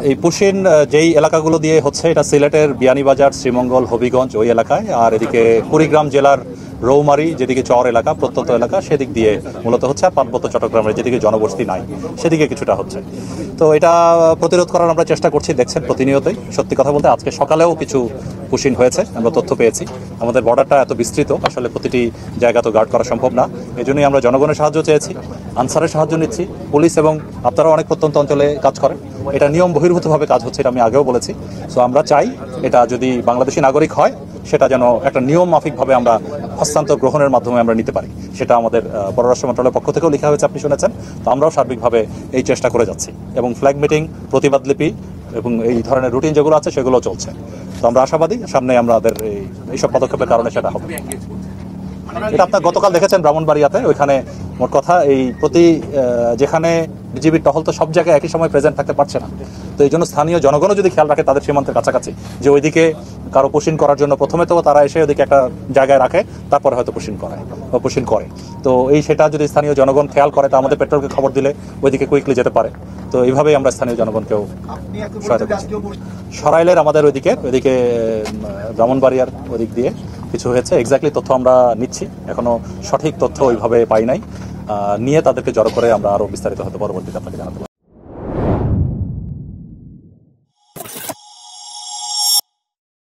এই পুশিন যেই এলাকাগুলো দিয়ে হচ্ছে এটা সিলেটের বিয়ানীবাজার, শ্রীমঙ্গল, হবিগঞ্জ ওই এলাকায়, আর এদিকে কুড়িগ্রাম জেলার রৌমারী যেদিকে চর এলাকা, প্রত্যন্ত এলাকা, সেদিক দিয়ে মূলত হচ্ছে। আর পার্বত্য চট্টগ্রামের যেদিকে জনবসতি নাই সেদিকে কিছুটা হচ্ছে। তো এটা প্রতিরোধ করার আমরা চেষ্টা করছি, দেখছেন প্রতিনিয়তই। সত্যি কথা বলতে আজকে সকালেও কিছু পুশিন হয়েছে, আমরা তথ্য পেয়েছি। আমাদের বর্ডারটা এত বিস্তৃত, আসলে প্রতিটি জায়গা তো গার্ড করা সম্ভব না। এই জন্যই আমরা জনগণের সাহায্য চেয়েছি, আনসারের সাহায্য নিচ্ছি, পুলিশ এবং আপনারা অনেক প্রত্যন্ত অঞ্চলে কাজ করেন। এটা নিয়ম বহির্ভূতভাবে কাজ হচ্ছে, এটা আমি আগেও বলেছি। সো আমরা চাই এটা যদি বাংলাদেশি নাগরিক হয় সেটা যেন একটা নিয়ম মাফিকভাবে আমরা হস্তান্তর গ্রহণের মাধ্যমে আমরা নিতে পারি। সেটা আমাদের পররাষ্ট্র মন্ত্রণালয়ের পক্ষ থেকেও লেখা হয়েছে, আপনি শুনেছেন। তো আমরাও সার্বিকভাবে এই চেষ্টা করে যাচ্ছি এবং ফ্ল্যাগ মিটিং, প্রতিবাদ লিপি এবং এই ধরনের রুটিন যেগুলো আছে সেগুলো চলছে। তো আমরা আশাবাদী সামনে আমাদের এইসব পদক্ষেপের কারণে সেটা হবে। এটা আপনার গতকাল দেখেছেন ব্রাহ্মণবাড়িয়াতে, ওইখানে মোট কথা এই যেখানে বিজিবির টহল তো সব জায়গায় একই সময় প্রেজেন্ট থাকতে পারছে না। তো এই জন্য স্থানীয় জনগণও যদি খেয়াল রাখে তাদের সীমান্তের কাছাকাছি, যে ওইদিকে কারো পুশিন করার জন্য প্রথমে তো তারা এসে ওইদিকে একটা জায়গায় রাখে, তারপরে হয়তো পুশিন করে। তো সেটা যদি স্থানীয় জনগণ খেয়াল করে, তা আমাদের পেট্রোলকে খবর দিলে ওইদিকে কুইকলি যেতে পারে। তো এইভাবেই আমরা স্থানীয় জনগণকেও সহায়তা করছি। সরাইলের আমাদের ওইদিকে ব্রাহ্মণবাড়িয়ার ওইদিক দিয়ে কিছু হয়েছে, এক্স্যাক্টলি তথ্য আমরা নিচ্ছি, এখনো সঠিক তথ্য ওইভাবে পাই নাই। নিয়ে তাদেরকে জড়ো করে আমরা আরো বিস্তারিত হয়তো পরবর্তীতে আপনাকে জানাতে পারবো।